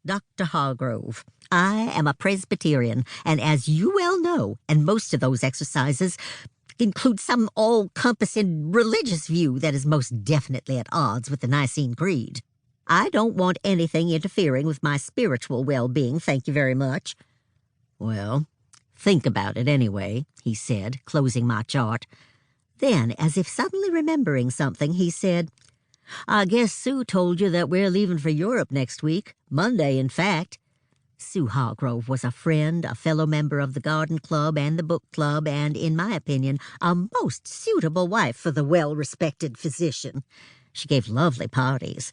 Dr. Hargrove, I am a Presbyterian, and as you well know, and most of those exercises include some all-compassing religious view that is most definitely at odds with the Nicene Creed. I don't want anything interfering with my spiritual well-being, thank you very much. Well, think about it anyway, he said, closing my chart. Then, as if suddenly remembering something, he said, I guess Sue told you that we're leaving for Europe next week, Monday, in fact. Sue Hargrove was a friend, a fellow member of the garden club and the book club, and, in my opinion, a most suitable wife for the well-respected physician. She gave lovely parties.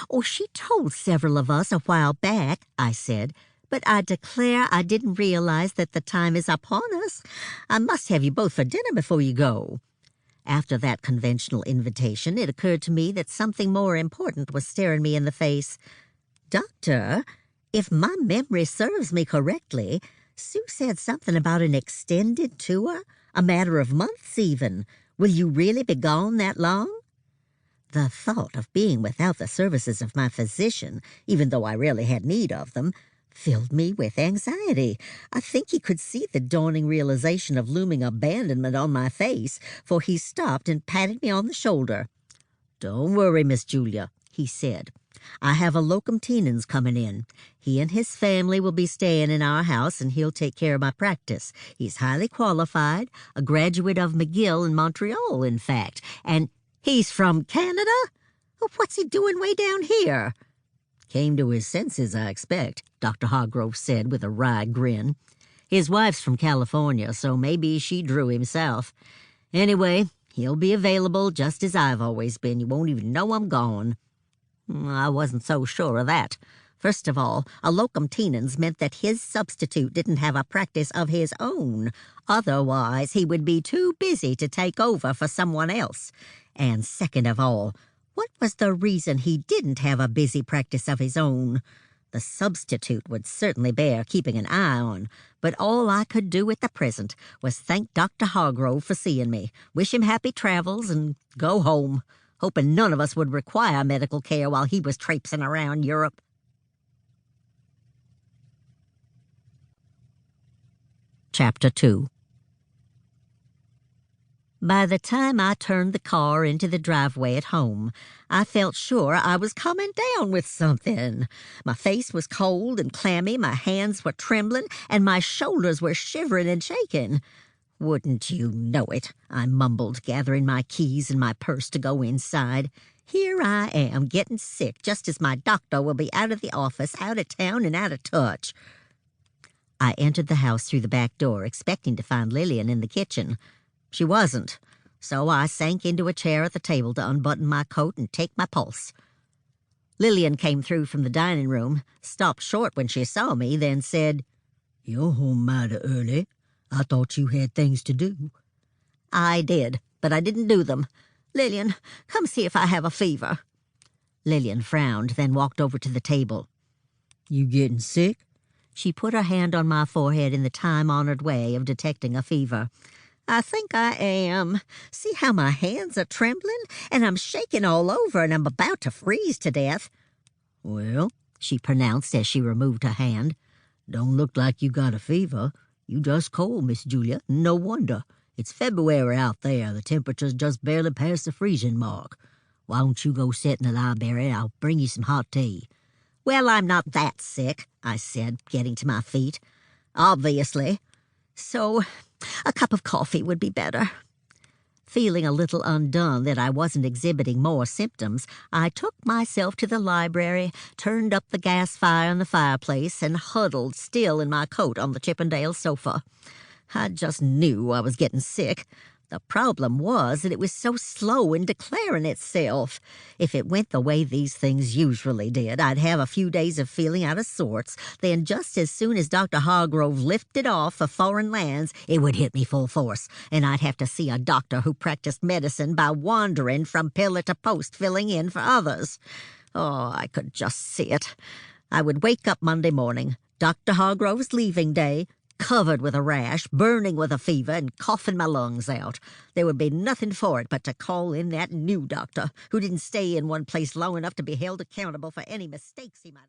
Oh, she told several of us a while back, I said, but I declare I didn't realize that the time is upon us. I must have you both for dinner before you go. After that conventional invitation, it occurred to me that something more important was staring me in the face. Doctor, if my memory serves me correctly, Sue said something about an extended tour, a matter of months even. Will you really be gone that long? The thought of being without the services of my physician, even though I really had need of them, filled me with anxiety. I think he could see the dawning realization of looming abandonment on my face, for he stopped and patted me on the shoulder. Don't worry, Miss Julia, he said. I have a locum tenens coming in. He and his family will be staying in our house, and he'll take care of my practice. He's highly qualified, a graduate of McGill in Montreal, in fact, and he's from Canada? What's he doing way down here? Came to his senses, I expect, Dr. Hargrove said with a wry grin. His wife's from California, so maybe she drew him south. Anyway, he'll be available just as I've always been. You won't even know I'm gone. I wasn't so sure of that. First of all, a locum tenens meant that his substitute didn't have a practice of his own. Otherwise, he would be too busy to take over for someone else. And second of all, what was the reason he didn't have a busy practice of his own? The substitute would certainly bear keeping an eye on, but all I could do at the present was thank Dr. Hargrove for seeing me, wish him happy travels, and go home, hoping none of us would require medical care while he was traipsing around Europe. Chapter 2. By the time I turned the car into the driveway at home, I felt sure I was coming down with something. My face was cold and clammy, my hands were trembling, and my shoulders were shivering and shaking. Wouldn't you know it, I mumbled, gathering my keys and my purse to go inside. Here I am, getting sick, just as my doctor will be out of the office, out of town, and out of touch. I entered the house through the back door, expecting to find LuAnne in the kitchen. She wasn't, so I sank into a chair at the table to unbutton my coat and take my pulse. LuAnne came through from the dining room, stopped short when she saw me, then said, You're home mighty early. I thought you had things to do. I did, but I didn't do them. LuAnne, come see if I have a fever. LuAnne frowned, then walked over to the table. You getting sick? She put her hand on my forehead in the time-honored way of detecting a fever. I think I am. See how my hands are trembling? And I'm shaking all over, and I'm about to freeze to death. Well, she pronounced as she removed her hand, don't look like you got a fever. You just cold, Miss Julia. No wonder. It's February out there. The temperature's just barely past the freezing mark. Why don't you go sit in the library? I'll bring you some hot tea. Well, I'm not that sick, I said, getting to my feet. Obviously. So, a cup of coffee would be better. Feeling a little undone that I wasn't exhibiting more symptoms, I took myself to the library, turned up the gas fire in the fireplace, and huddled still in my coat on the Chippendale sofa. I just knew I was getting sick. The problem was that it was so slow in declaring itself. If it went the way these things usually did, I'd have a few days of feeling out of sorts. Then just as soon as Dr. Hargrove lifted off for foreign lands, it would hit me full force, and I'd have to see a doctor who practiced medicine by wandering from pillar to post filling in for others. Oh, I could just see it. I would wake up Monday morning, Dr. Hargrove's leaving day, covered with a rash, burning with a fever, and coughing my lungs out. There would be nothing for it but to call in that new doctor, who didn't stay in one place long enough to be held accountable for any mistakes he might have.